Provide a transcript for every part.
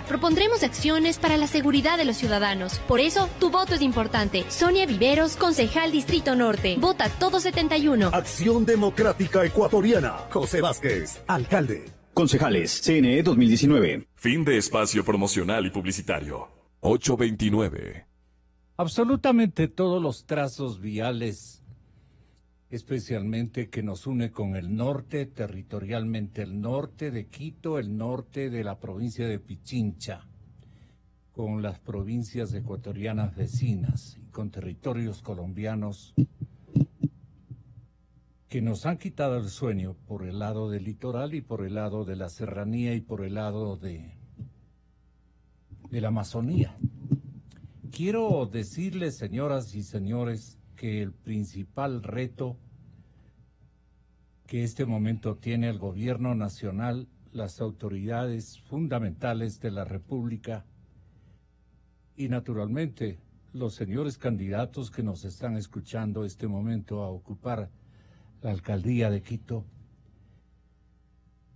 Propondremos acciones para la seguridad de los ciudadanos. Por eso, tu voto es importante. Sonia Viveros, concejal Distrito Norte. Vota todo 71. Acción Democrática Ecuatoriana. José Vázquez, alcalde. Concejales, CNE 2019. Fin de espacio promocional y publicitario. 829. Absolutamente todos los trazos viales, especialmente que nos une con el norte, territorialmente el norte de Quito, el norte de la provincia de Pichincha, con las provincias ecuatorianas vecinas y con territorios colombianos que nos han quitado el sueño por el lado del litoral y por el lado de la serranía y por el lado de la Amazonía. Quiero decirles, señoras y señores, que el principal reto que este momento tiene el gobierno nacional, las autoridades fundamentales de la República y naturalmente los señores candidatos que nos están escuchando este momento a ocupar la alcaldía de Quito,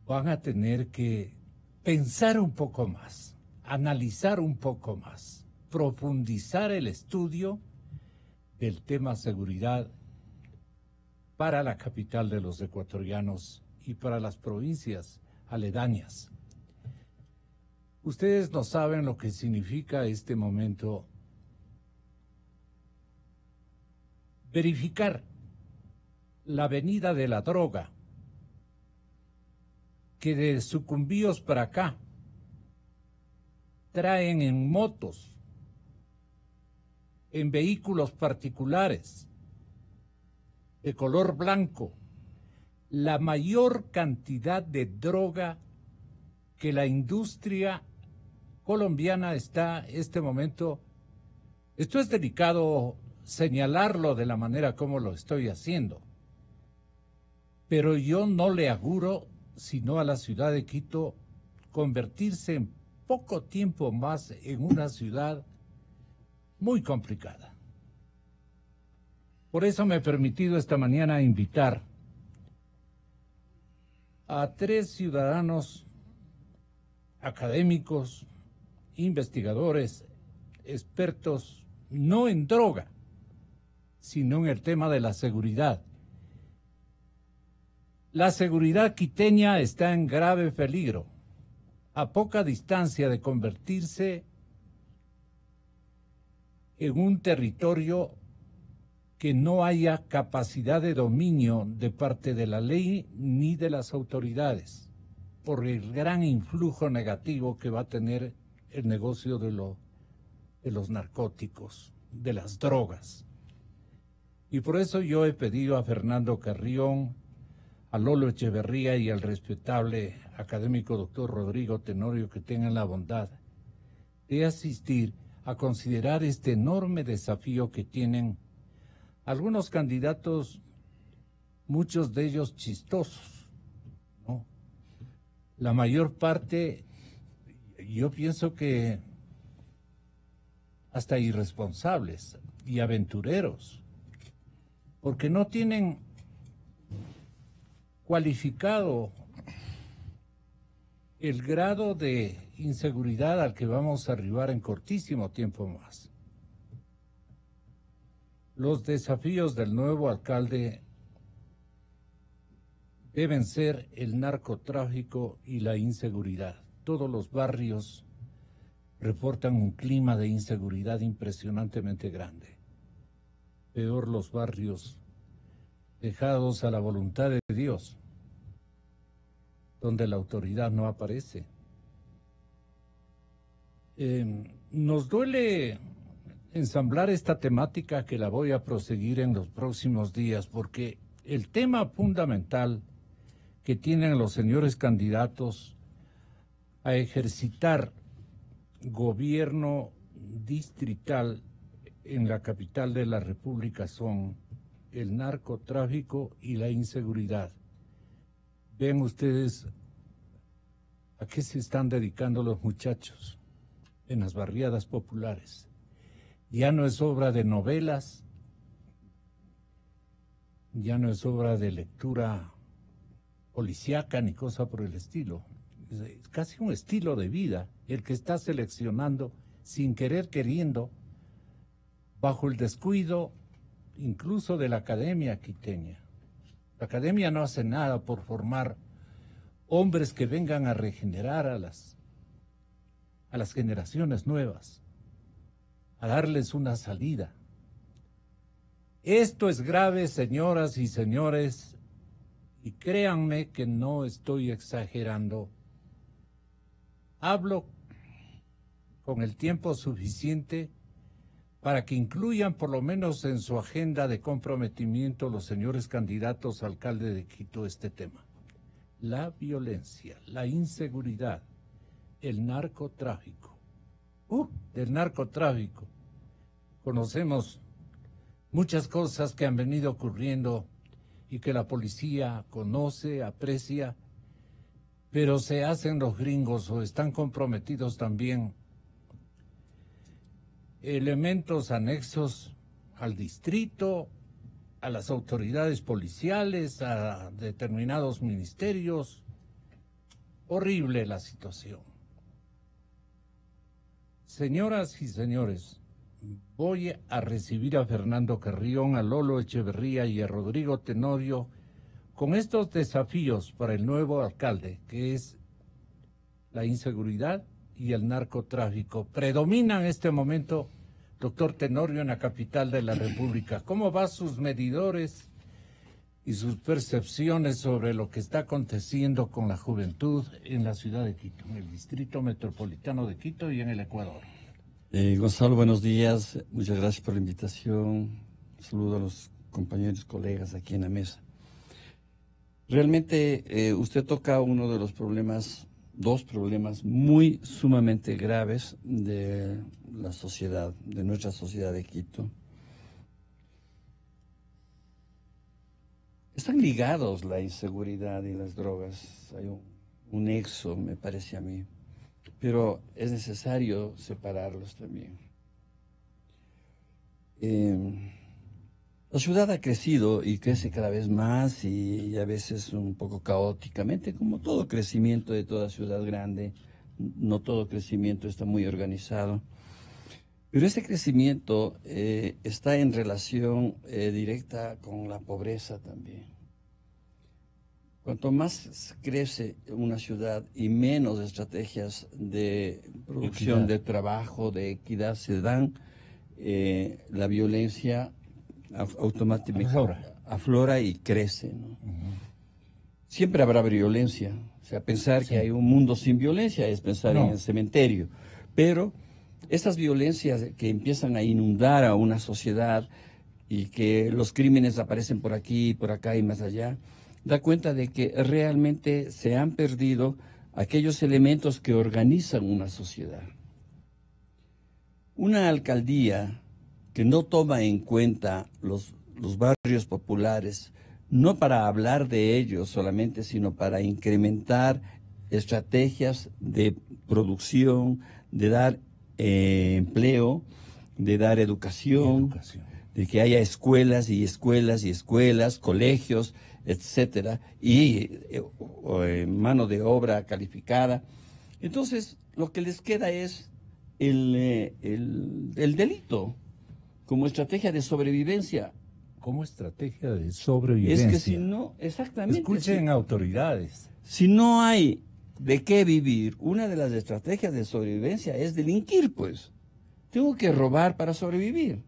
van a tener que pensar un poco más, analizar un poco más, profundizar el estudio del tema seguridad para la capital de los ecuatorianos y para las provincias aledañas. Ustedes no saben lo que significa este momento verificar la venida de la droga, que de Sucumbíos para acá traen en motos, en vehículos particulares, de color blanco, la mayor cantidad de droga que la industria colombiana está en este momento. Esto es delicado señalarlo de la manera como lo estoy haciendo, pero yo no le auguro sino a la ciudad de Quito convertirse en poco tiempo más en una ciudad muy complicada. Por eso me he permitido esta mañana invitar a 3 ciudadanos académicos, investigadores, expertos, no en droga, sino en el tema de la seguridad. La seguridad quiteña está en grave peligro, a poca distancia de convertirse en un territorio que no haya capacidad de dominio de parte de la ley ni de las autoridades, por el gran influjo negativo que va a tener el negocio de los narcóticos, de las drogas. Y por eso yo he pedido a Fernando Carrión, a Lolo Echeverría y al respetable académico doctor Rodrigo Tenorio que tengan la bondad de asistir a considerar este enorme desafío que tienen algunos candidatos, muchos de ellos chistosos, ¿no? La mayor parte, yo pienso que hasta irresponsables y aventureros, porque no tienen cualificado el grado de inseguridad al que vamos a arribar en cortísimo tiempo más. Los desafíos del nuevo alcalde deben ser el narcotráfico y la inseguridad. Todos los barrios reportan un clima de inseguridad impresionantemente grande. Peor los barrios dejados a la voluntad de Dios, donde la autoridad no aparece. Nos duele ensamblar esta temática que la voy a proseguir en los próximos días, porque el tema fundamental que tienen los señores candidatos a ejercitar gobierno distrital en la capital de la República son el narcotráfico y la inseguridad. Vean ustedes a qué se están dedicando los muchachos en las barriadas populares. Ya no es obra de novelas, ya no es obra de lectura policíaca ni cosa por el estilo. casi un estilo de vida, el que está seleccionando sin querer queriendo, bajo el descuido incluso de la academia quiteña. La academia no hace nada por formar hombres que vengan a regenerar a las generaciones nuevas, a darles una salida. Esto es grave, señoras y señores, y créanme que no estoy exagerando. Hablo con el tiempo suficiente para que incluyan por lo menos en su agenda de comprometimiento los señores candidatos a alcalde de Quito este tema. La violencia, la inseguridad, el narcotráfico. Del narcotráfico conocemos muchas cosas que han venido ocurriendo y que la policía conoce, aprecia, pero se hacen los gringos o están comprometidos también elementos anexos al distrito, a las autoridades policiales, a determinados ministerios. Horrible la situación. Señoras y señores, voy a recibir a Fernando Carrión, a Lolo Echeverría y a Rodrigo Tenorio con estos desafíos para el nuevo alcalde, que es la inseguridad y el narcotráfico. Predomina en este momento, doctor Tenorio, en la capital de la República. ¿Cómo van sus medidores y sus percepciones sobre lo que está aconteciendo con la juventud en la ciudad de Quito, en el distrito metropolitano de Quito y en el Ecuador? Gonzalo, buenos días. Muchas gracias por la invitación. Saludo a los compañeros, colegas aquí en la mesa. Realmente usted toca uno de los problemas, dos problemas muy sumamente graves de la sociedad, de nuestra sociedad de Quito. Están ligados la inseguridad y las drogas. Hay un nexo, me parece a mí. Pero es necesario separarlos también. La ciudad ha crecido y crece cada vez más y a veces un poco caóticamente, como todo crecimiento de toda ciudad grande. No todo crecimiento está muy organizado. Pero ese crecimiento está en relación directa con la pobreza también. Cuanto más crece una ciudad y menos estrategias de producción, de trabajo, de equidad se dan, la violencia automáticamente aflora y crece, ¿no? Siempre habrá violencia. O sea, pensar que hay un mundo sin violencia es pensar en el cementerio. Pero esas violencias que empiezan a inundar a una sociedad y que los crímenes aparecen por aquí, por acá y más allá, da cuenta de que realmente se han perdido aquellos elementos que organizan una sociedad. Una alcaldía que no toma en cuenta los barrios populares, no para hablar de ellos solamente, sino para incrementar estrategias de producción, de dar empleo, de dar educación, de que haya escuelas y escuelas y escuelas, colegios, etcétera, y mano de obra calificada. Entonces, lo que les queda es el delito como estrategia de sobrevivencia. Como estrategia de sobrevivencia. Es que si no, exactamente. Escuchen autoridades. Si no hay de qué vivir, una de las estrategias de sobrevivencia es delinquir, pues. Tengo que robar para sobrevivir.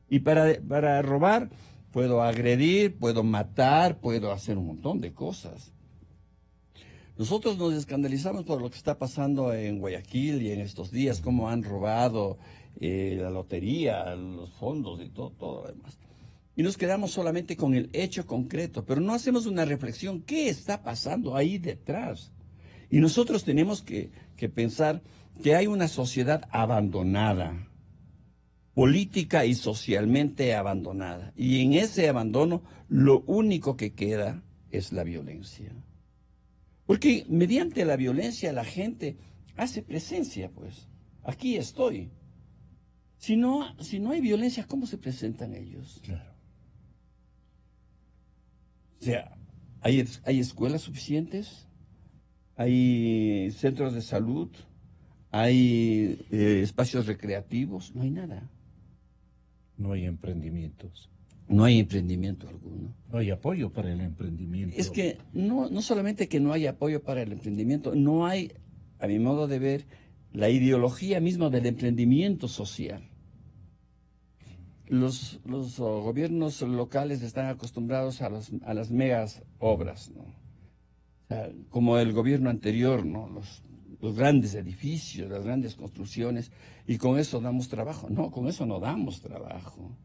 Y para robar puedo agredir, puedo matar, puedo hacer un montón de cosas. Nosotros nos escandalizamos por lo que está pasando en Guayaquil y en estos días, cómo han robado la lotería, los fondos y todo lo demás. Y nos quedamos solamente con el hecho concreto, pero no hacemos una reflexión. ¿Qué está pasando ahí detrás? Y nosotros tenemos que pensar que hay una sociedad abandonada, política y socialmente abandonada. Y en ese abandono lo único que queda es la violencia. Porque mediante la violencia la gente hace presencia, pues. Aquí estoy. Si no hay violencia, ¿cómo se presentan ellos? Claro. O sea, ¿hay escuelas suficientes? hay centros de salud, hay espacios recreativos, no hay nada. No hay emprendimientos. No hay emprendimiento alguno. No hay apoyo para el emprendimiento. Es que no solamente que no hay apoyo para el emprendimiento, no hay, a mi modo de ver, la ideología misma del emprendimiento social. Los gobiernos locales están acostumbrados a las megas obras, ¿no? O sea, como el gobierno anterior, ¿no? Los grandes edificios, las grandes construcciones, y con eso damos trabajo. No, con eso no damos trabajo.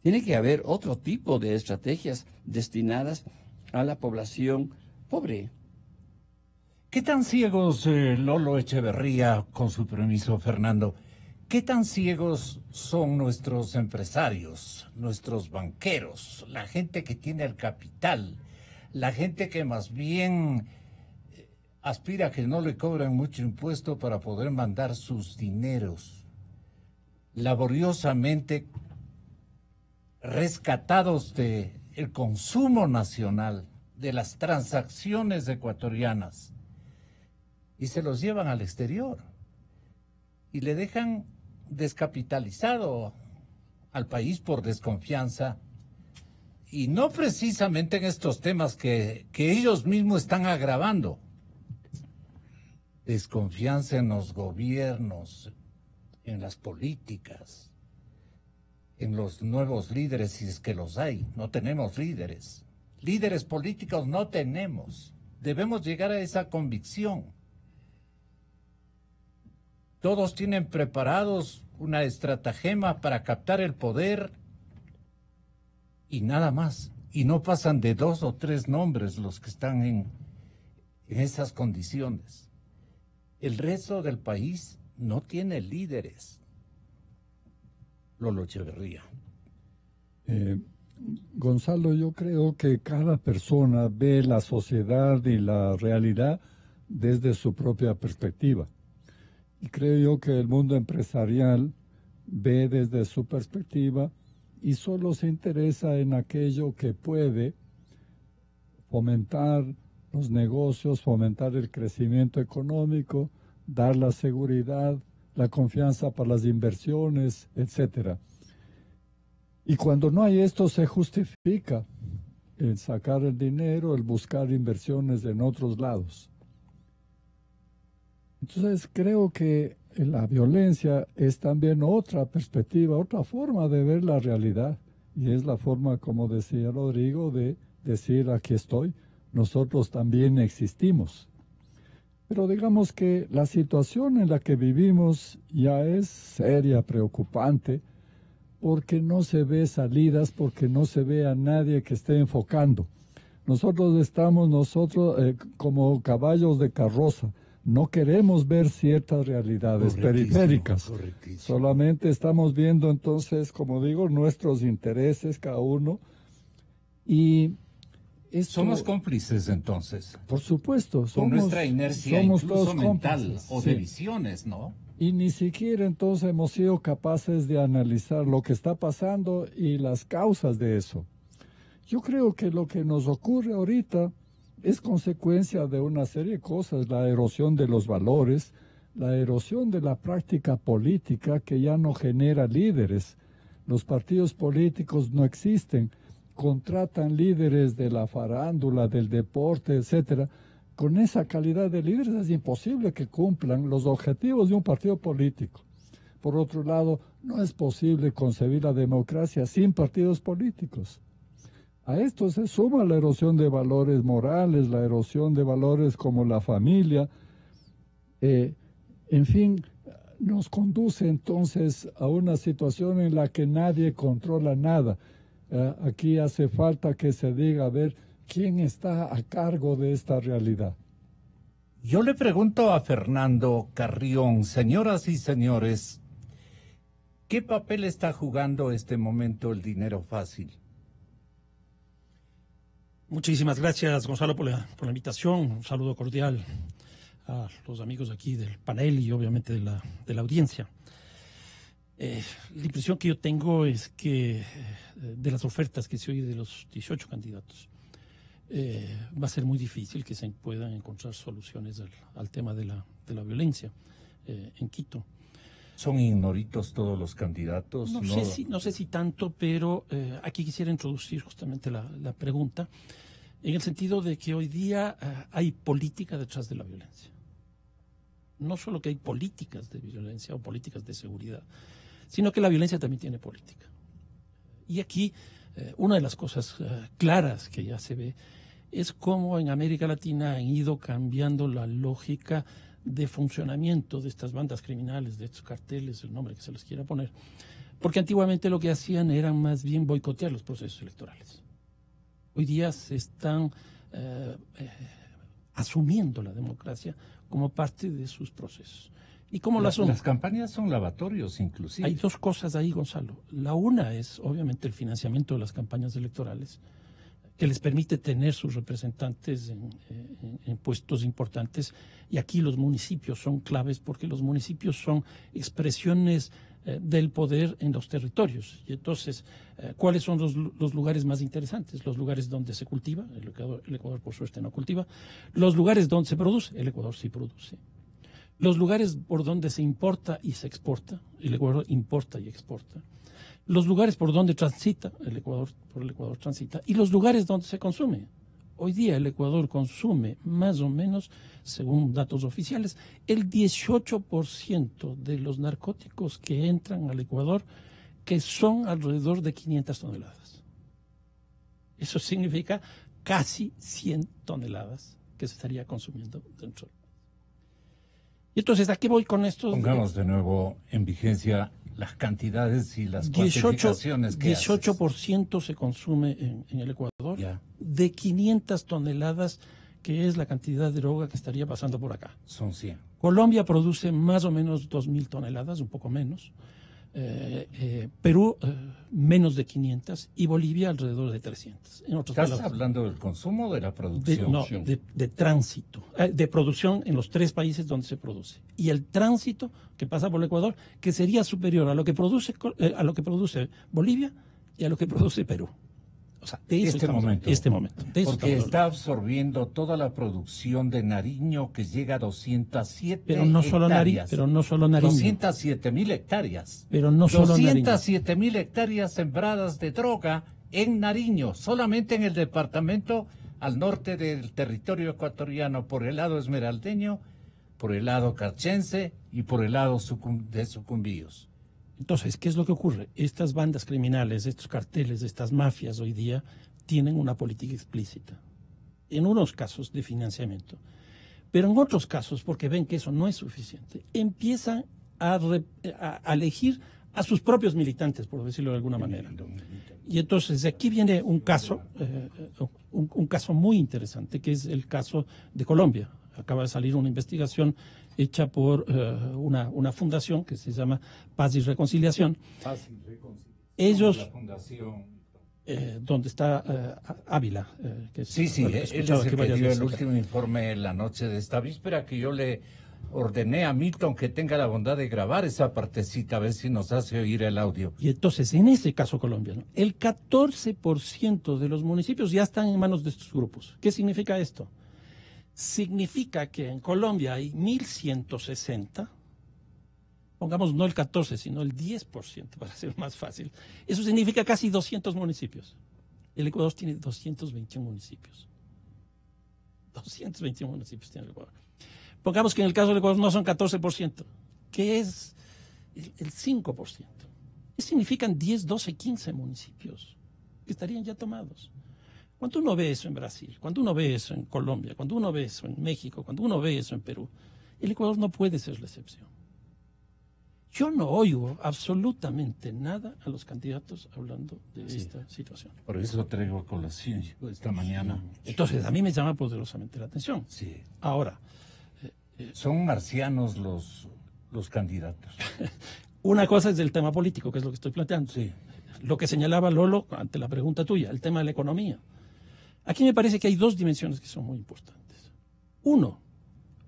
Tiene que haber otro tipo de estrategias destinadas a la población pobre. ¿Qué tan ciegos, Lolo Echeverría, con su permiso, Fernando, qué tan ciegos son nuestros empresarios, nuestros banqueros, la gente que tiene el capital, la gente que más bien aspira a que no le cobren mucho impuesto para poder mandar sus dineros laboriosamente rescatados de el consumo nacional, de las transacciones ecuatorianas, y se los llevan al exterior y le dejan descapitalizado al país por desconfianza, y no precisamente en estos temas que ellos mismos están agravando. Desconfianza en los gobiernos, en las políticas, en los nuevos líderes, si es que los hay. No tenemos líderes. Líderes políticos no tenemos. Debemos llegar a esa convicción. Todos tienen preparados una estratagema para captar el poder y nada más. Y no pasan de 2 o 3 nombres los que están en esas condiciones. El resto del país no tiene líderes. Lolo Echeverría. Gonzalo, yo creo que cada persona ve la sociedad y la realidad desde su propia perspectiva. Y creo yo que el mundo empresarial ve desde su perspectiva y solo se interesa en aquello que puede fomentar los negocios, fomentar el crecimiento económico, dar la seguridad, la confianza para las inversiones, etcétera. Y cuando no hay esto, se justifica el sacar el dinero, el buscar inversiones en otros lados. Entonces creo que la violencia es también otra perspectiva, otra forma de ver la realidad. Y es la forma, como decía Rodrigo, de decir: aquí estoy, nosotros también existimos. Pero digamos que la situación en la que vivimos ya es seria, preocupante, porque no se ve salidas, porque no se ve a nadie que esté enfocando. Nosotros estamos como caballos de carroza. No queremos ver ciertas realidades periféricas. Correctísimo. Solamente estamos viendo entonces, como digo, nuestros intereses cada uno. Y esto, somos cómplices entonces. por supuesto, Con nuestra inercia, somos incluso todos mental cómplices, o sí. de visiones, ¿no? Y ni siquiera entonces hemos sido capaces de analizar lo que está pasando y las causas de eso. Yo creo que lo que nos ocurre ahorita es consecuencia de una serie de cosas: la erosión de los valores, la erosión de la práctica política que ya no genera líderes. Los partidos políticos no existen, contratan líderes de la farándula, del deporte, etcétera. Con esa calidad de líderes es imposible que cumplan los objetivos de un partido político. Por otro lado, no es posible concebir la democracia sin partidos políticos. A esto se suma la erosión de valores morales, la erosión de valores como la familia. En fin, nos conduce entonces a una situación en la que nadie controla nada. Aquí hace falta que se diga, a ver, ¿quién está a cargo de esta realidad? Yo le pregunto a Fernando Carrión, señoras y señores, ¿qué papel está jugando este momento el dinero fácil? Muchísimas gracias, Gonzalo, por la invitación. Un saludo cordial a los amigos aquí del panel y obviamente de la audiencia. La impresión que yo tengo es que de las ofertas que se oye de los 18 candidatos, va a ser muy difícil que se puedan encontrar soluciones al tema de la violencia en Quito. ¿Son ignoritos todos los candidatos? No sé si tanto, pero aquí quisiera introducir justamente la pregunta, en el sentido de que hoy día hay política detrás de la violencia. No solo que hay políticas de violencia o políticas de seguridad, sino que la violencia también tiene política. Y aquí una de las cosas claras que ya se ve es cómo en América Latina han ido cambiando la lógica de funcionamiento de estas bandas criminales, de estos carteles, el nombre que se les quiera poner, porque antiguamente lo que hacían era más bien boicotear los procesos electorales. Hoy día se están asumiendo la democracia como parte de sus procesos. ¿Y cómo las son? Las campañas son lavatorios, inclusive. Hay dos cosas ahí, Gonzalo. La una es, obviamente, el financiamiento de las campañas electorales, que les permite tener sus representantes en puestos importantes. Y aquí los municipios son claves porque los municipios son expresiones del poder en los territorios. Y entonces, ¿cuáles son los lugares más interesantes? Los lugares donde se cultiva, el Ecuador por suerte no cultiva. Los lugares donde se produce, el Ecuador sí produce. Los lugares por donde se importa y se exporta, el Ecuador importa y exporta. Los lugares por donde transita, el Ecuador transita, y los lugares donde se consume. Hoy día el Ecuador consume más o menos, según datos oficiales, el 18% de los narcóticos que entran al Ecuador, que son alrededor de 500 toneladas. Eso significa casi 100 toneladas que se estaría consumiendo dentro del país. Y entonces, ¿a qué voy con esto? Pongamos de nuevo en vigencia las cantidades y las cuantificaciones que 18% se consume en el Ecuador, de 500 toneladas, que es la cantidad de droga que estaría pasando por acá. Son 100. Colombia produce más o menos 2.000 toneladas, un poco menos. Perú menos de 500 y Bolivia alrededor de 300. ¿Estás hablando del consumo o de la producción? De tránsito, de producción en los tres países donde se produce. Y el tránsito que pasa por el Ecuador, que sería superior a lo que produce Bolivia y a lo que produce Perú. O sea, de eso este momento. Porque está absorbiendo toda la producción de Nariño, que llega a 207 pero no solo hectáreas. Pero no solo Nariño. 207.000 hectáreas. Pero no solo 207.000 hectáreas sembradas de droga en Nariño, solamente en el departamento al norte del territorio ecuatoriano, por el lado esmeraldeño, por el lado carchense y por el lado de Sucumbíos. Entonces, ¿qué es lo que ocurre? Estas bandas criminales, estos carteles, estas mafias hoy día tienen una política explícita. En unos casos de financiamiento, pero en otros casos, porque ven que eso no es suficiente, empiezan a elegir a sus propios militantes, por decirlo de alguna manera. Y entonces de aquí viene un caso muy interesante, que es el caso de Colombia. Acaba de salir una investigación hecha por una fundación que se llama Paz y Reconciliación. Paz y Reconciliación. Ellos, la fundación, donde está Ávila. Él es el que dio el último informe en la noche de esta víspera, que yo le ordené a Milton que tenga la bondad de grabar esa partecita, a ver si nos hace oír el audio. Y entonces, en ese caso colombiano, el 14% de los municipios ya están en manos de estos grupos. ¿Qué significa esto? Significa que en Colombia hay 1.160, pongamos no el 14, sino el 10%, para ser más fácil. Eso significa casi 200 municipios. El Ecuador tiene 221 municipios. 221 municipios tiene el Ecuador. Pongamos que en el caso del Ecuador no son 14%, que es el 5%. ¿Qué significan 10, 12, 15 municipios que estarían ya tomados? Cuando uno ve eso en Brasil, cuando uno ve eso en Colombia, cuando uno ve eso en México, cuando uno ve eso en Perú, el Ecuador no puede ser la excepción. Yo no oigo absolutamente nada a los candidatos hablando de esta situación. Por eso traigo a colación esta mañana. Entonces, a mí me llama poderosamente la atención. Sí. Ahora, son marcianos los candidatos. Una cosa es el tema político, que es lo que estoy planteando. Sí. Lo que señalaba Lolo ante la pregunta tuya, el tema de la economía. Aquí me parece que hay dos dimensiones que son muy importantes. Uno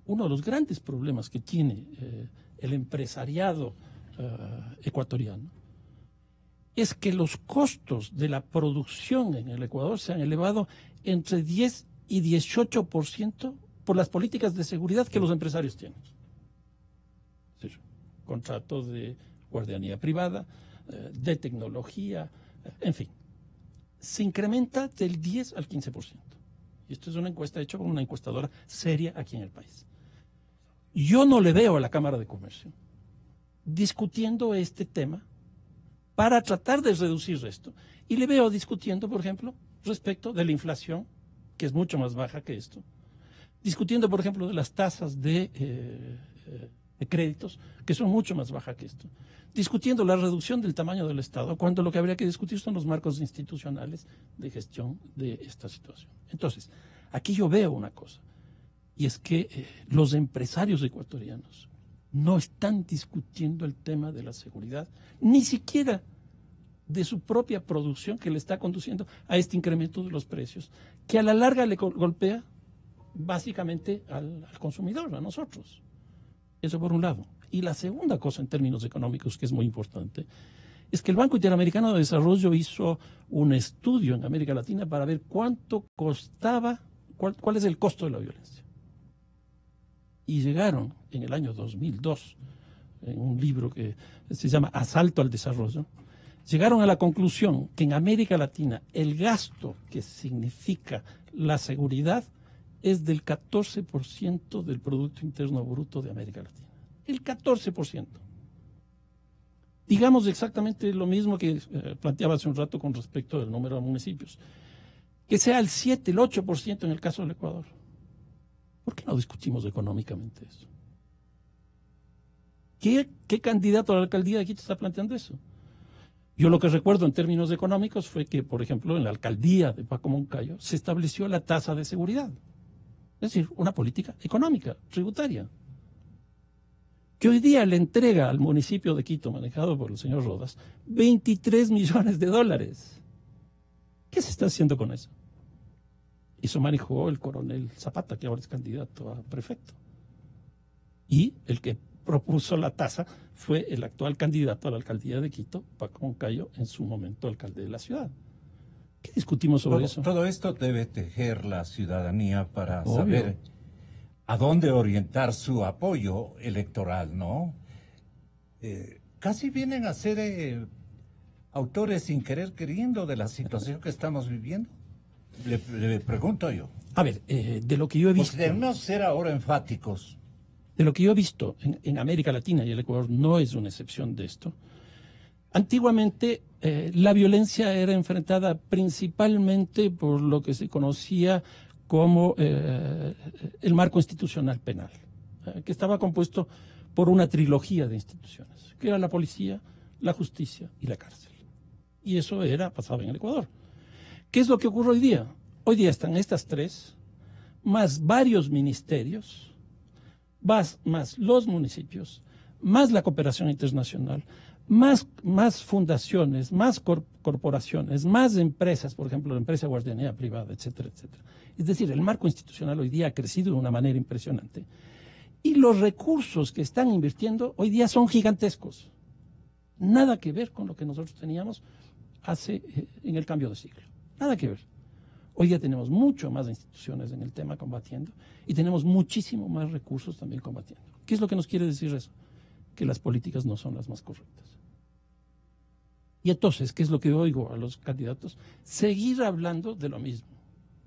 de los grandes problemas que tiene el empresariado ecuatoriano es que los costos de la producción en el Ecuador se han elevado entre 10 y 18% por las políticas de seguridad que los empresarios tienen. Es decir, contratos de guardianía privada, de tecnología, en fin. Se incrementa del 10 al 15%. Y esto es una encuesta hecha por una encuestadora seria aquí en el país. Yo no le veo a la Cámara de Comercio discutiendo este tema para tratar de reducir esto. Y le veo discutiendo, por ejemplo, respecto de la inflación, que es mucho más baja que esto. Discutiendo, por ejemplo, de las tasas de créditos, que son mucho más bajas que esto. Discutiendo la reducción del tamaño del Estado, cuando lo que habría que discutir son los marcos institucionales de gestión de esta situación. Entonces, aquí yo veo una cosa, y es que los empresarios ecuatorianos no están discutiendo el tema de la seguridad, ni siquiera de su propia producción que le está conduciendo a este incremento de los precios, que a la larga le golpea básicamente al consumidor, a nosotros. Eso por un lado. Y la segunda cosa en términos económicos que es muy importante es que el Banco Interamericano de Desarrollo hizo un estudio en América Latina para ver cuánto costaba, cuál es el costo de la violencia. Y llegaron en el año 2002, en un libro que se llama Asalto al Desarrollo, llegaron a la conclusión que en América Latina el gasto que significa la seguridad es del 14% del Producto Interno Bruto de América Latina. El 14%. Digamos exactamente lo mismo que planteaba hace un rato con respecto del número de municipios. Que sea el 7, el 8% en el caso del Ecuador. ¿Por qué no discutimos económicamente eso? ¿Qué candidato a la alcaldía de Quito está planteando eso? Yo lo que recuerdo en términos económicos fue que, por ejemplo, en la alcaldía de Paco Moncayo se estableció la tasa de seguridad. Es decir, una política económica, tributaria, que hoy día le entrega al municipio de Quito, manejado por el señor Rodas, 23 millones de dólares. ¿Qué se está haciendo con eso? Eso manejó el coronel Zapata, que ahora es candidato a prefecto. Y el que propuso la tasa fue el actual candidato a la alcaldía de Quito, Paco Moncayo, en su momento alcalde de la ciudad. ¿Qué discutimos sobre eso? Todo esto debe tejer la ciudadanía para saber a dónde orientar su apoyo electoral, ¿no? Casi vienen a ser autores sin querer queriendo de la situación que estamos viviendo. Le pregunto yo. A ver, de lo que yo he visto... Porque debemos ser ahora enfáticos. De lo que yo he visto en América Latina, y el Ecuador no es una excepción de esto, antiguamente la violencia era enfrentada principalmente por lo que se conocía como el marco institucional penal, que estaba compuesto por una trilogía de instituciones, que era la policía, la justicia y la cárcel. Y eso pasaba en el Ecuador. ¿Qué es lo que ocurre hoy día? Hoy día están estas tres, más varios ministerios, más los municipios, más la cooperación internacional, más fundaciones, más corporaciones, más empresas, por ejemplo, la empresa de guardianía privada, etcétera, etcétera. Es decir, el marco institucional hoy día ha crecido de una manera impresionante. Y los recursos que están invirtiendo hoy día son gigantescos. Nada que ver con lo que nosotros teníamos en el cambio de siglo. Nada que ver. Hoy día tenemos mucho más instituciones en el tema combatiendo y tenemos muchísimo más recursos también combatiendo. ¿Qué es lo que nos quiere decir eso? Que las políticas no son las más correctas. Y entonces, ¿qué es lo que oigo a los candidatos? Seguir hablando de lo mismo.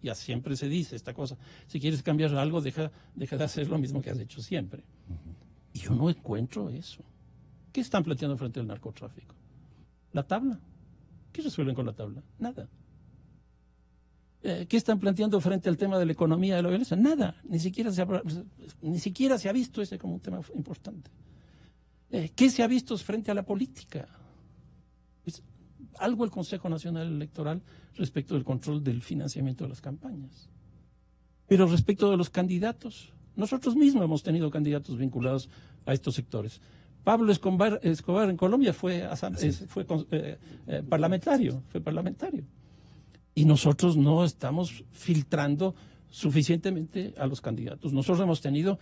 Ya siempre se dice esta cosa. Si quieres cambiar algo, deja de hacer lo mismo que has hecho siempre. Y yo no encuentro eso. ¿Qué están planteando frente al narcotráfico? ¿La tabla? ¿Qué resuelven con la tabla? Nada. ¿Qué están planteando frente al tema de la economía de la violencia? Nada. Ni siquiera se ha visto ese como un tema importante. ¿Qué se ha visto frente a la política? Pues, algo el Consejo Nacional Electoral respecto del control del financiamiento de las campañas. Pero respecto de los candidatos, nosotros mismos hemos tenido candidatos vinculados a estos sectores. Pablo Escobar en Colombia fue parlamentario. Y nosotros no estamos filtrando suficientemente a los candidatos. Nosotros hemos tenido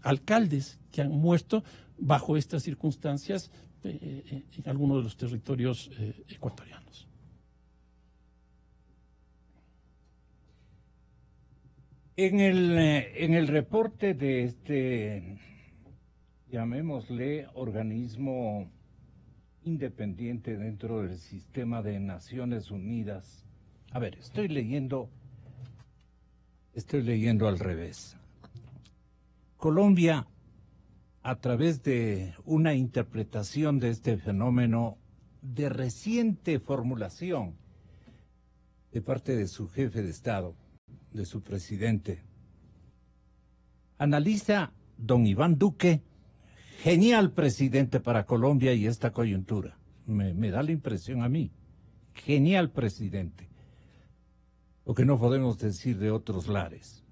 alcaldes que han muerto bajo estas circunstancias en algunos de los territorios ecuatorianos. En el reporte de este, llamémosle, organismo independiente dentro del sistema de Naciones Unidas, a ver, estoy leyendo al revés. Colombia, a través de una interpretación de este fenómeno de reciente formulación de parte de su jefe de Estado, de su presidente, analiza don Iván Duque, genial presidente para Colombia y esta coyuntura. Me da la impresión a mí, genial presidente. Lo que no podemos decir de otros lares.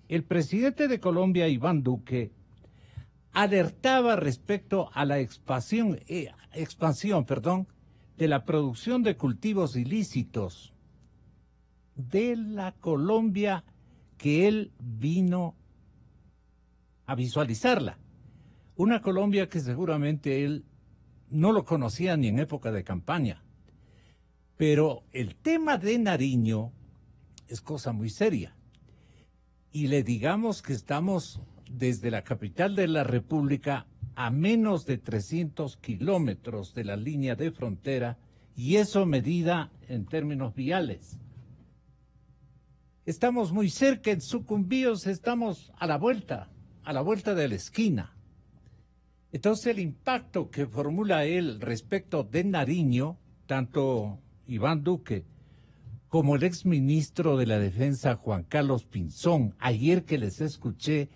El presidente de Colombia, Iván Duque, alertaba respecto a la expansión, de la producción de cultivos ilícitos de la Colombia que él vino a visualizarla. Una Colombia que seguramente él no lo conocía ni en época de campaña. Pero el tema de Nariño es cosa muy seria. Y le digamos que estamos desde la capital de la República a menos de 300 kilómetros de la línea de frontera, y eso medida en términos viales. Estamos muy cerca, en Sucumbíos estamos a la vuelta de la esquina. Entonces el impacto que formula él respecto de Nariño, tanto Iván Duque como el exministro de la Defensa Juan Carlos Pinzón, ayer que les escuché,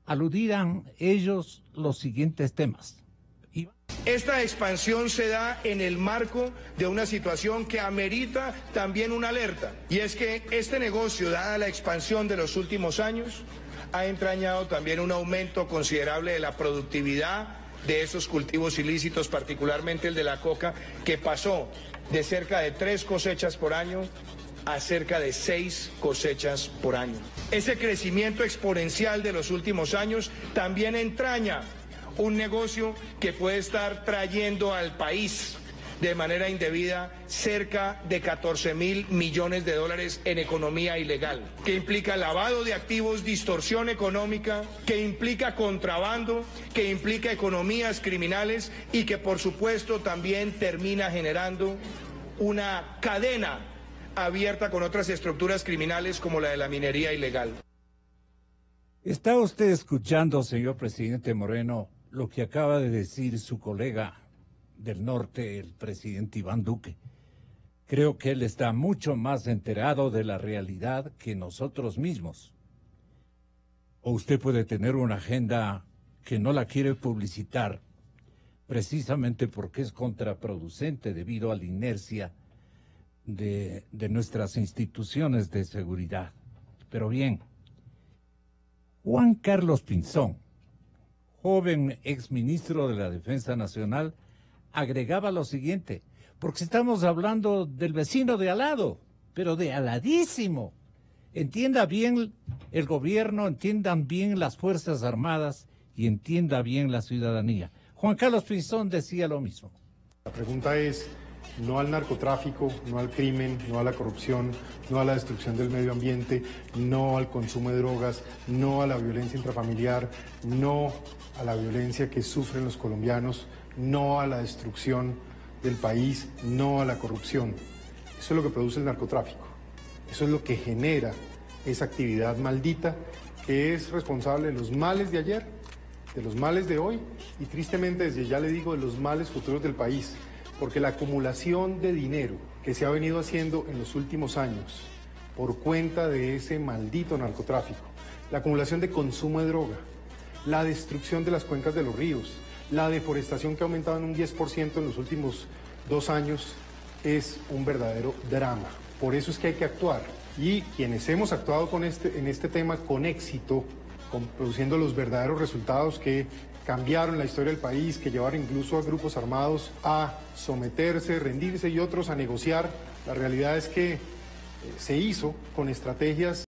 aludirán ellos los siguientes temas. Esta expansión se da en el marco de una situación que amerita también una alerta, y es que este negocio, dada la expansión de los últimos años, ha entrañado también un aumento considerable de la productividad de esos cultivos ilícitos, particularmente el de la coca, que pasó de cerca de 3 cosechas por año a cerca de 6 cosechas por año. Ese crecimiento exponencial de los últimos años también entraña un negocio que puede estar trayendo al país de manera indebida cerca de 14.000 millones de dólares en economía ilegal, que implica lavado de activos, distorsión económica, que implica contrabando, que implica economías criminales y que por supuesto también termina generando una cadena abierta con otras estructuras criminales como la de la minería ilegal. ¿Está usted escuchando, señor presidente Moreno, lo que acaba de decir su colega del norte, el presidente Iván Duque? Creo que él está mucho más enterado de la realidad que nosotros mismos. O usted puede tener una agenda que no la quiere publicitar, precisamente porque es contraproducente debido a la inercia de nuestras instituciones de seguridad. Pero bien, Juan Carlos Pinzón, joven exministro de la Defensa Nacional, agregaba lo siguiente, porque estamos hablando del vecino de al lado, pero de aladísimo. Entienda bien el gobierno, entiendan bien las Fuerzas Armadas y entienda bien la ciudadanía. Juan Carlos Pinzón decía lo mismo. La pregunta es, no al narcotráfico, no al crimen, no a la corrupción, no a la destrucción del medio ambiente, no al consumo de drogas, no a la violencia intrafamiliar, no a la violencia que sufren los colombianos, no a la destrucción del país, no a la corrupción. Eso es lo que produce el narcotráfico. Eso es lo que genera esa actividad maldita que es responsable de los males de ayer, de los males de hoy y tristemente, desde ya le digo, de los males futuros del país. Porque la acumulación de dinero que se ha venido haciendo en los últimos años por cuenta de ese maldito narcotráfico, la acumulación de consumo de droga, la destrucción de las cuencas de los ríos, la deforestación que ha aumentado en un 10% en los últimos 2 años, es un verdadero drama. Por eso es que hay que actuar. Y quienes hemos actuado en este tema con éxito, produciendo los verdaderos resultados que cambiaron la historia del país, que llevaron incluso a grupos armados a someterse, rendirse y otros a negociar. La realidad es que se hizo con estrategias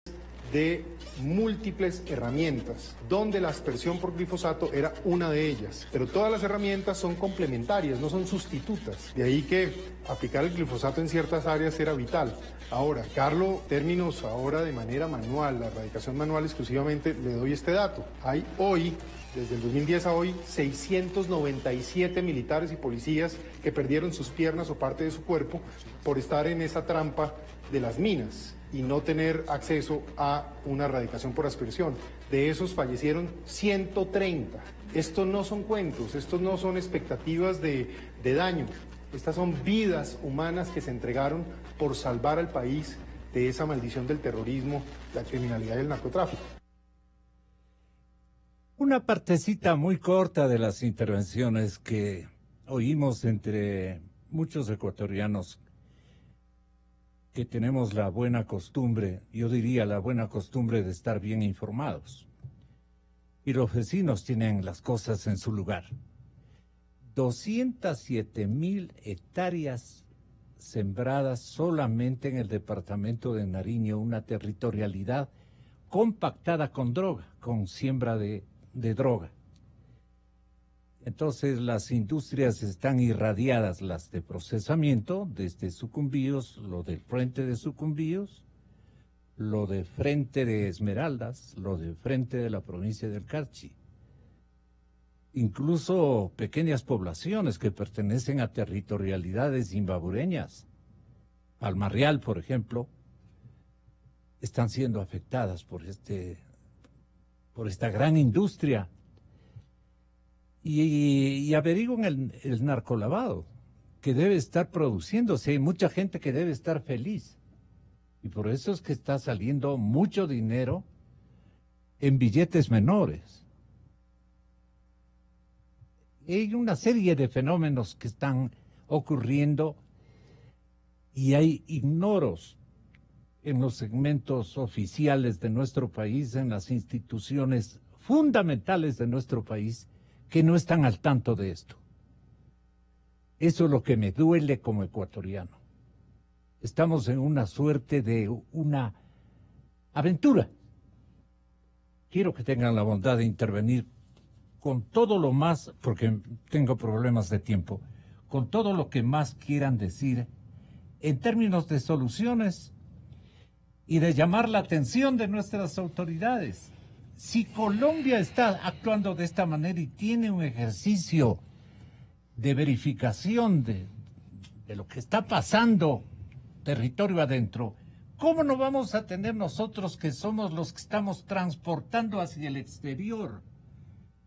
de múltiples herramientas, donde la aspersión por glifosato era una de ellas. Pero todas las herramientas son complementarias, no son sustitutas. De ahí que aplicar el glifosato en ciertas áreas era vital. Ahora, Carlos, términos ahora de manera manual, la erradicación manual exclusivamente, le doy este dato. Hay hoy, desde el 2010 a hoy, 697 militares y policías que perdieron sus piernas o parte de su cuerpo por estar en esa trampa de las minas y no tener acceso a una erradicación por aspersión. De esos fallecieron 130. Estos no son cuentos, estos no son expectativas de daño. Estas son vidas humanas que se entregaron por salvar al país de esa maldición del terrorismo, la criminalidad y el narcotráfico. Una partecita muy corta de las intervenciones que oímos entre muchos ecuatorianos que tenemos la buena costumbre, yo diría la buena costumbre de estar bien informados. Y los vecinos tienen las cosas en su lugar. 207.000 hectáreas sembradas solamente en el departamento de Nariño, una territorialidad compactada con droga, con siembra de droga. Entonces las industrias están irradiadas, las de procesamiento, desde Sucumbíos, lo del frente de Sucumbíos, lo de frente de Esmeraldas, lo de frente de la provincia del Carchi. Incluso pequeñas poblaciones que pertenecen a territorialidades imbabureñas, Almarreal, por ejemplo, están siendo afectadas por esta gran industria. Y averiguan el narcolavado que debe estar produciéndose. Hay mucha gente que debe estar feliz. Y por eso es que está saliendo mucho dinero en billetes menores. Hay una serie de fenómenos que están ocurriendo y hay ignoros en los segmentos oficiales de nuestro país, en las instituciones fundamentales de nuestro país, que no están al tanto de esto. Eso es lo que me duele como ecuatoriano. Estamos en una suerte de una aventura. Quiero que tengan la bondad de intervenir con todo lo más, porque tengo problemas de tiempo, con todo lo que más quieran decir en términos de soluciones y de llamar la atención de nuestras autoridades. Si Colombia está actuando de esta manera y tiene un ejercicio de verificación de lo que está pasando territorio adentro, ¿cómo no vamos a tener nosotros, que somos los que estamos transportando hacia el exterior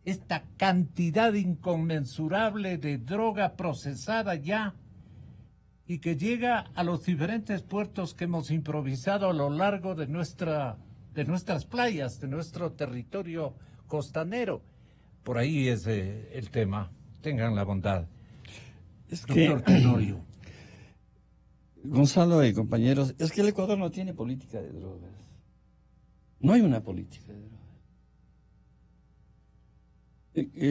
esta cantidad inconmensurable de droga procesada ya y que llega a los diferentes puertos que hemos improvisado a lo largo de nuestras playas, de nuestro territorio costanero? Por ahí es el tema. Tengan la bondad. Doctor Tenorio. Gonzalo y compañeros, es que el Ecuador no tiene política de drogas. No hay una política de drogas.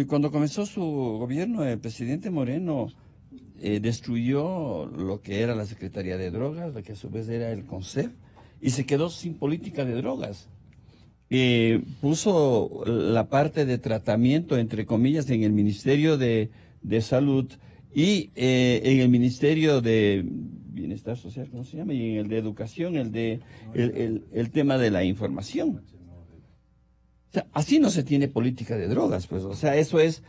Cuando comenzó su gobierno, el presidente Moreno destruyó lo que era la Secretaría de Drogas, lo que a su vez era el CONCEF, y se quedó sin política de drogas. Puso la parte de tratamiento, entre comillas, en el Ministerio de Salud y en el Ministerio de Bienestar Social, ¿cómo se llama? Y en el de Educación, el tema de la información. O sea, así no se tiene política de drogas, pues. O sea, eso es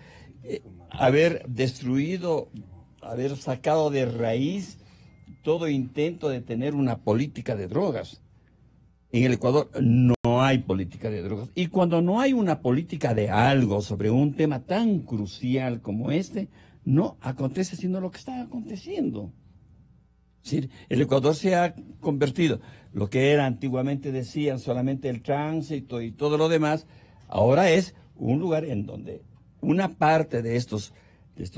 haber destruido, haber sacado de raíz todo intento de tener una política de drogas. En el Ecuador no hay política de drogas. Y cuando no hay una política de algo sobre un tema tan crucial como este, no acontece sino lo que está aconteciendo. Es decir, el Ecuador se ha convertido, lo que era antiguamente decían solamente el tránsito y todo lo demás, ahora es un lugar en donde una parte de estos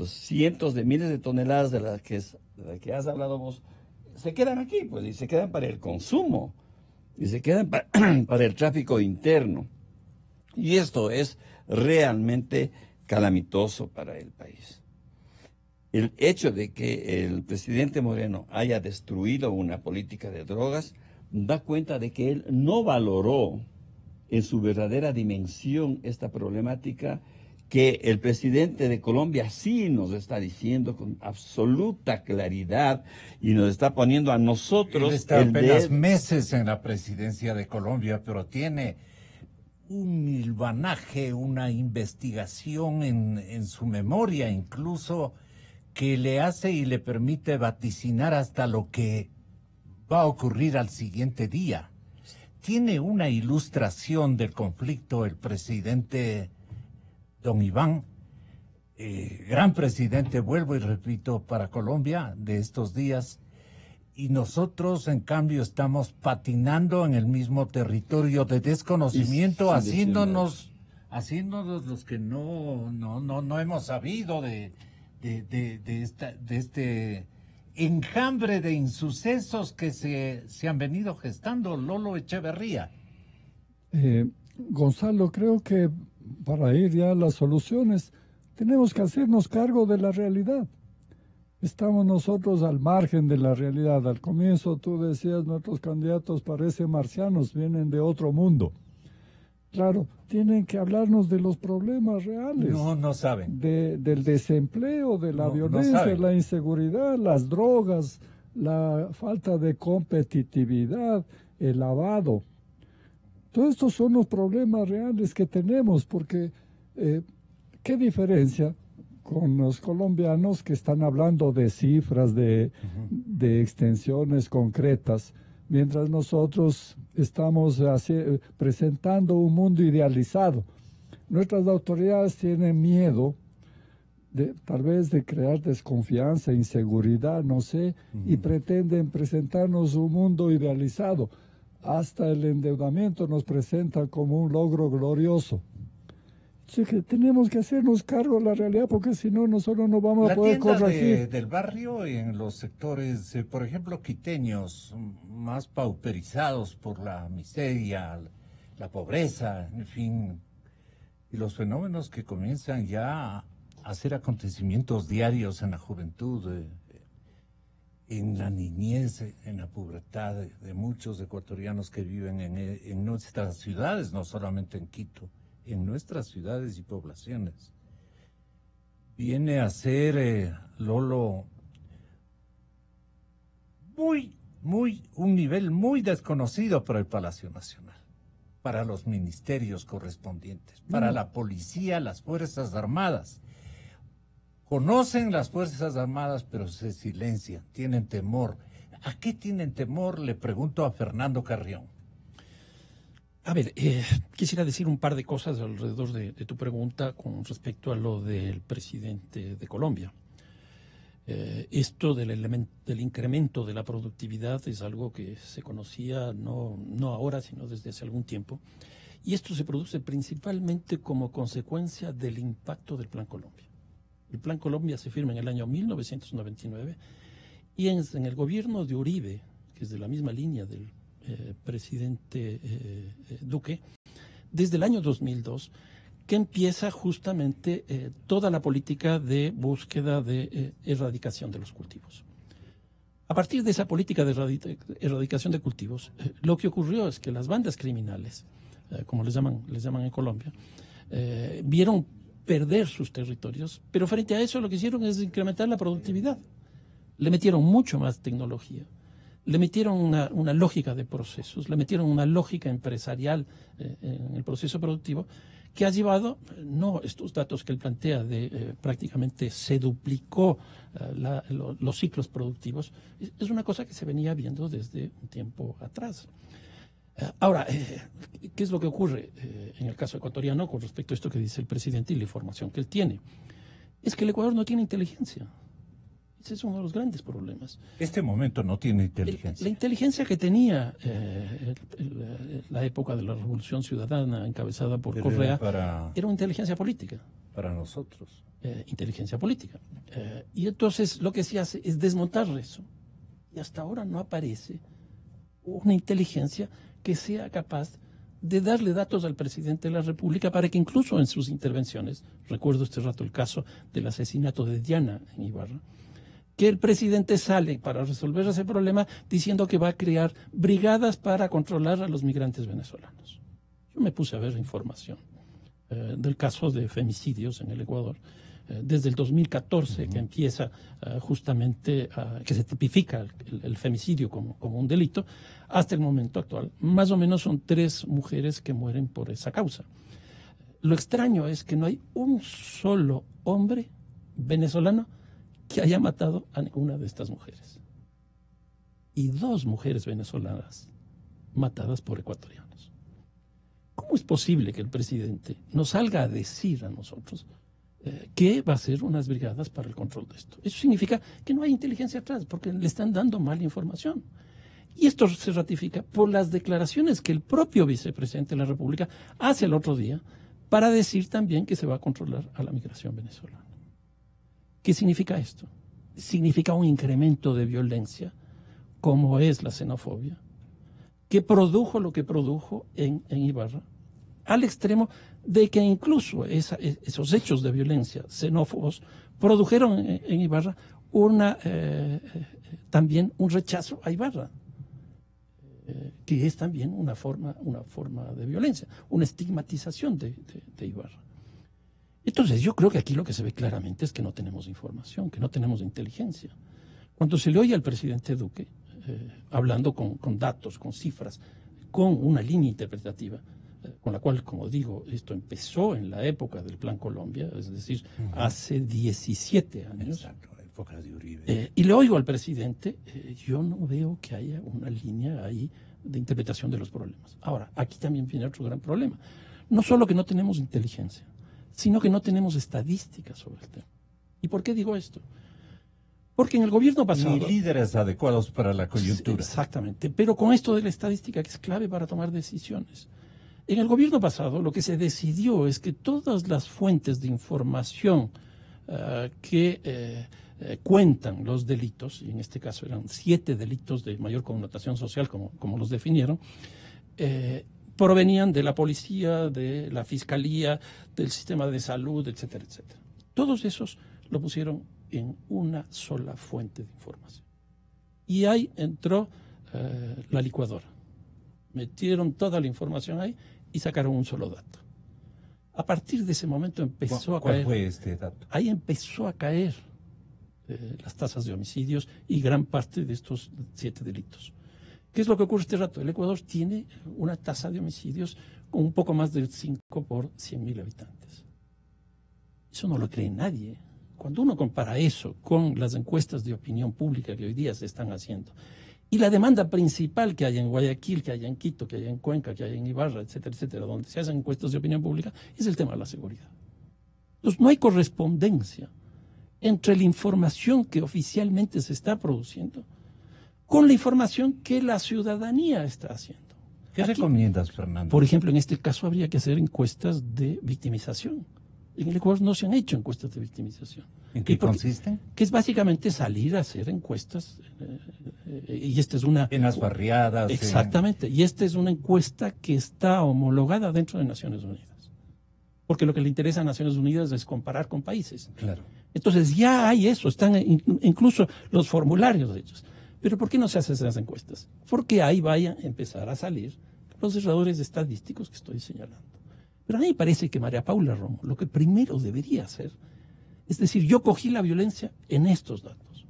cientos de miles de toneladas de las que has hablado vos, se quedan aquí, pues, y se quedan para el consumo, y se quedan para el tráfico interno. Y esto es realmente calamitoso para el país. El hecho de que el presidente Moreno haya destruido una política de drogas da cuenta de que él no valoró en su verdadera dimensión esta problemática que el presidente de Colombia sí nos está diciendo con absoluta claridad y nos está poniendo a nosotros... Él está apenas meses en la presidencia de Colombia, pero tiene un hilvanaje, una investigación en su memoria incluso, que le hace y le permite vaticinar hasta lo que va a ocurrir al siguiente día. Tiene una ilustración del conflicto el presidente don Iván, gran presidente, vuelvo y repito, para Colombia de estos días, y nosotros en cambio estamos patinando en el mismo territorio de desconocimiento, haciéndonos los que no hemos sabido de este enjambre de insucesos que se han venido gestando. Lolo Echeverría. Gonzalo, creo que para ir ya a las soluciones tenemos que hacernos cargo de la realidad. Estamos nosotros al margen de la realidad. Al comienzo tú decías, nuestros candidatos parecen marcianos, vienen de otro mundo. Claro, tienen que hablarnos de los problemas reales. No saben. Del desempleo, de la violencia, de la inseguridad, las drogas, la falta de competitividad, el lavado. Todos estos son los problemas reales que tenemos, porque ¿qué diferencia con los colombianos que están hablando de cifras, de extensiones concretas, mientras nosotros estamos presentando un mundo idealizado? Nuestras autoridades tienen miedo tal vez de crear desconfianza, inseguridad, no sé, y pretenden presentarnos un mundo idealizado. Hasta el endeudamiento nos presenta como un logro glorioso. Así que tenemos que hacernos cargo de la realidad, porque si no, nosotros no vamos a poder corregir. Del barrio en los sectores, por ejemplo, quiteños, más pauperizados por la miseria, la pobreza, en fin, y los fenómenos que comienzan ya a hacer acontecimientos diarios en la juventud, en la niñez, en la pubertad de muchos ecuatorianos que viven en nuestras ciudades, no solamente en Quito, en nuestras ciudades y poblaciones. Viene a ser, Lolo, un nivel muy desconocido para el Palacio Nacional, para los ministerios correspondientes, para la policía, las Fuerzas Armadas. Conocen las Fuerzas Armadas, pero se silencian, tienen temor. ¿A qué tienen temor? Le pregunto a Fernando Carrión. A ver, quisiera decir un par de cosas alrededor de tu pregunta con respecto a lo del presidente de Colombia. Esto del incremento de la productividad es algo que se conocía no ahora, sino desde hace algún tiempo. Y esto se produce principalmente como consecuencia del impacto del Plan Colombia. El Plan Colombia se firma en el año 1999 y en el gobierno de Uribe, que es de la misma línea del presidente Duque, desde el año 2002, que empieza justamente toda la política de búsqueda de erradicación de los cultivos. A partir de esa política de erradicación de cultivos, lo que ocurrió es que las bandas criminales, como les llaman en Colombia, vieron perder sus territorios, pero frente a eso lo que hicieron es incrementar la productividad. Le metieron mucho más tecnología, le metieron una lógica de procesos, le metieron una lógica empresarial en el proceso productivo, que ha llevado, no estos datos que él plantea de prácticamente se duplicó los ciclos productivos, es una cosa que se venía viendo desde un tiempo atrás. Ahora, ¿qué es lo que ocurre en el caso ecuatoriano con respecto a esto que dice el presidente y la información que él tiene? Es que el Ecuador no tiene inteligencia. Ese es uno de los grandes problemas. Este momento no tiene inteligencia. La inteligencia que tenía la época de la Revolución Ciudadana encabezada por Correa era una inteligencia política. Para nosotros. Inteligencia política. Y entonces lo que se hace es desmontar eso. Y hasta ahora no aparece una inteligencia que sea capaz de darle datos al presidente de la República para que incluso en sus intervenciones, recuerdo este rato el caso del asesinato de Diana en Ibarra, que el presidente sale para resolver ese problema diciendo que va a crear brigadas para controlar a los migrantes venezolanos. Yo me puse a ver información del caso de femicidios en el Ecuador. Desde el 2014 que empieza justamente, que se tipifica el femicidio como un delito, hasta el momento actual, más o menos son 3 mujeres que mueren por esa causa. Lo extraño es que no hay un solo hombre venezolano que haya matado a ninguna de estas mujeres. Y 2 mujeres venezolanas matadas por ecuatorianos. ¿Cómo es posible que el presidente nos salga a decir a nosotros que va a hacer unas brigadas para el control de esto? Eso significa que no hay inteligencia atrás, porque le están dando mala información. Y esto se ratifica por las declaraciones que el propio vicepresidente de la República hace el otro día para decir también que se va a controlar a la migración venezolana. ¿Qué significa esto? Significa un incremento de violencia, como es la xenofobia, que produjo lo que produjo en Ibarra, al extremo de que incluso esos hechos de violencia xenófobos produjeron en Ibarra también un rechazo a Ibarra, que es también una forma de violencia, una estigmatización de Ibarra. Entonces yo creo que aquí lo que se ve claramente es que no tenemos información, que no tenemos inteligencia. Cuando se le oye al presidente Duque hablando con datos, con cifras, con una línea interpretativa, con la cual, como digo, esto empezó en la época del Plan Colombia, es decir, hace 17 años. Exacto, la época de Uribe. Y le oigo al presidente, yo no veo que haya una línea ahí de interpretación de los problemas. Ahora, aquí también viene otro gran problema. No solo que no tenemos inteligencia, sino que no tenemos estadísticas sobre el tema. ¿Y por qué digo esto? Porque en el gobierno pasado... Ni líderes adecuados para la coyuntura. Exactamente, pero con esto de la estadística que es clave para tomar decisiones. En el gobierno pasado lo que se decidió es que todas las fuentes de información que cuentan los delitos, y en este caso eran 7 delitos de mayor connotación social, como los definieron, provenían de la policía, de la fiscalía, del sistema de salud, etcétera, etcétera. Todos esos lo pusieron en una sola fuente de información. Y ahí entró la licuadora. Metieron toda la información ahí y sacaron un solo dato. A partir de ese momento empezó a caer... ¿Cuál fue este dato? Ahí empezó a caer las tasas de homicidios y gran parte de estos 7 delitos. ¿Qué es lo que ocurre este rato? El Ecuador tiene una tasa de homicidios con un poco más del 5 por 100.000 habitantes. Eso no lo cree nadie. Cuando uno compara eso con las encuestas de opinión pública que hoy día se están haciendo, y la demanda principal que hay en Guayaquil, que hay en Quito, que hay en Cuenca, que hay en Ibarra, etcétera, etcétera, donde se hacen encuestas de opinión pública, es el tema de la seguridad. Entonces, no hay correspondencia entre la información que oficialmente se está produciendo con la información que la ciudadanía está haciendo. ¿Qué recomiendas, Fernando? Por ejemplo, en este caso habría que hacer encuestas de victimización. En el Ecuador no se han hecho encuestas de victimización. ¿En qué consisten? Que es básicamente salir a hacer encuestas. Y esta es una... En las barriadas. Exactamente. Y esta es una encuesta que está homologada dentro de Naciones Unidas. Porque lo que le interesa a Naciones Unidas es comparar con países. Claro. Entonces ya hay eso, están incluso los formularios hechos. Pero ¿por qué no se hacen esas encuestas? Porque ahí vayan a empezar a salir los errores estadísticos que estoy señalando. Pero a mí me parece que María Paula Romo lo que primero debería hacer es decir, yo cogí la violencia en estos datos.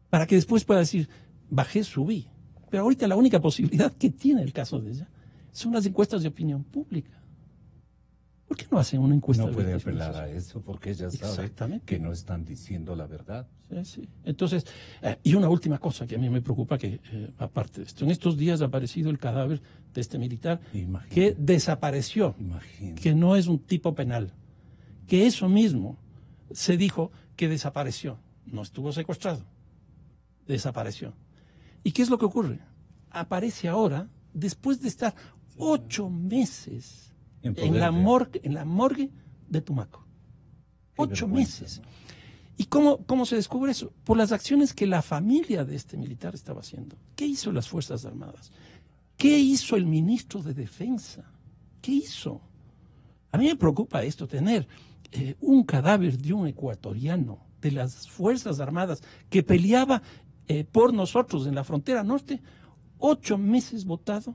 Para que después pueda decir, bajé, subí. Pero ahorita la única posibilidad que tiene el caso de ella son las encuestas de opinión pública. ¿Por qué no hacen una encuesta? No puede apelar a eso porque ella sabe que no están diciendo la verdad. Sí, sí. Entonces, y una última cosa que a mí me preocupa, que aparte de esto, en estos días ha aparecido el cadáver de este militar que desapareció, que no es un tipo penal, que eso mismo se dijo que desapareció, no estuvo secuestrado, desapareció. ¿Y qué es lo que ocurre? Aparece ahora, después de estar 8 meses en la morgue de Tumaco. 8 meses. ¿Y cómo se descubre eso? Por las acciones que la familia de este militar estaba haciendo. ¿Qué hizo las Fuerzas Armadas? ¿Qué hizo el ministro de Defensa? ¿Qué hizo? A mí me preocupa esto, tener un cadáver de un ecuatoriano de las Fuerzas Armadas que peleaba por nosotros en la frontera norte, 8 meses votado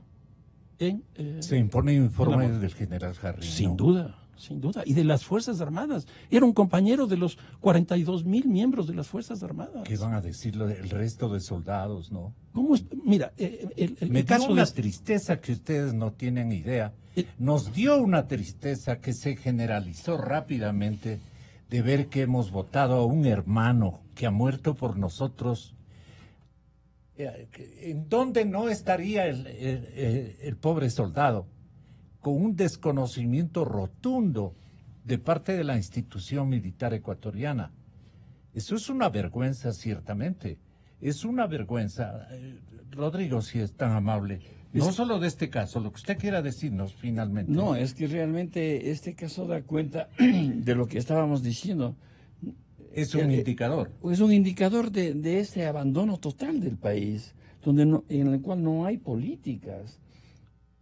en... Se impone informe del general Harry. Sin duda. Sin duda, y de las Fuerzas Armadas. Era un compañero de los 42,000 miembros de las Fuerzas Armadas. ¿Qué van a decir el resto de soldados, no? ¿Cómo es? Mira, me dio una tristeza que ustedes no tienen idea. Nos dio una tristeza que se generalizó rápidamente de ver que hemos votado a un hermano que ha muerto por nosotros. ¿En dónde no estaría el pobre soldado? Con un desconocimiento rotundo de parte de la institución militar ecuatoriana. Eso es una vergüenza, ciertamente. Es una vergüenza. Rodrigo, si es tan amable, no solo de este caso, lo que usted quiera decirnos finalmente. No, es que realmente este caso da cuenta de lo que estábamos diciendo. Es un indicador. Es un indicador de ese abandono total del país, en el cual no hay políticas.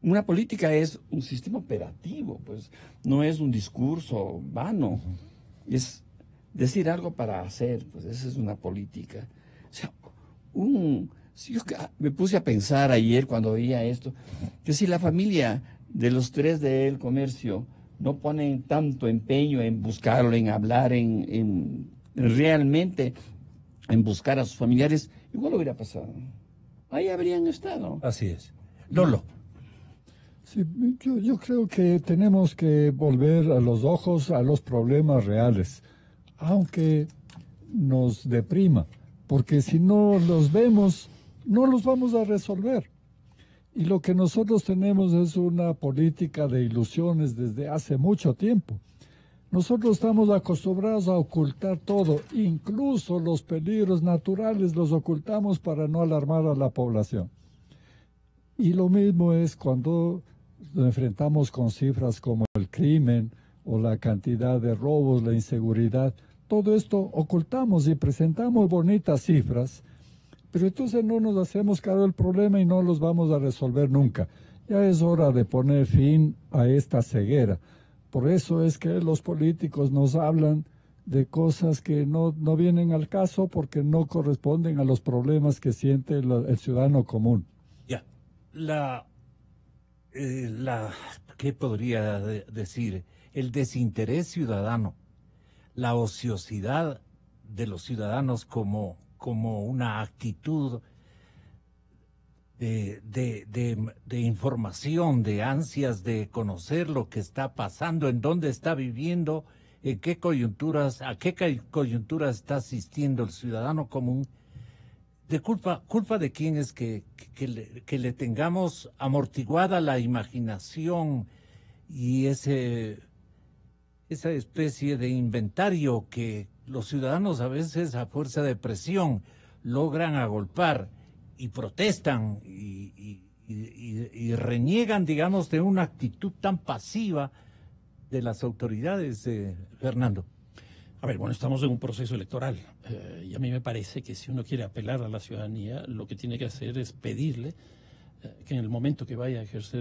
Una política es un sistema operativo, pues no es un discurso vano, es decir algo para hacer, pues esa es una política. O sea, yo me puse a pensar ayer cuando veía esto, que si la familia de los 3 del comercio no ponen tanto empeño en buscarlo, en hablar, en realmente en buscar a sus familiares, igual hubiera pasado. Ahí habrían estado. Así es. Lolo. Sí, yo creo que tenemos que volver a los ojos a los problemas reales, aunque nos deprima, porque si no los vemos, no los vamos a resolver. Y lo que nosotros tenemos es una política de ilusiones desde hace mucho tiempo. Nosotros estamos acostumbrados a ocultar todo, incluso los peligros naturales los ocultamos para no alarmar a la población. Y lo mismo es cuando nos enfrentamos con cifras como el crimen o la cantidad de robos, la inseguridad. Todo esto ocultamos y presentamos bonitas cifras, pero entonces no nos hacemos cargo del problema y no los vamos a resolver nunca. Ya es hora de poner fin a esta ceguera. Por eso es que los políticos nos hablan de cosas que no vienen al caso porque no corresponden a los problemas que siente el ciudadano común. Ya, ¿qué podría decir? El desinterés ciudadano, la ociosidad de los ciudadanos como una actitud de información, de ansias de conocer lo que está pasando, en dónde está viviendo, en qué coyunturas, a qué coyunturas está asistiendo el ciudadano común. ¿De culpa de quién es que le tengamos amortiguada la imaginación y esa especie de inventario que los ciudadanos a veces a fuerza de presión logran agolpar y protestan y reniegan, digamos, de una actitud tan pasiva de las autoridades, Fernando? A ver, bueno, estamos en un proceso electoral y a mí me parece que si uno quiere apelar a la ciudadanía, lo que tiene que hacer es pedirle que en el momento que vaya a ejercer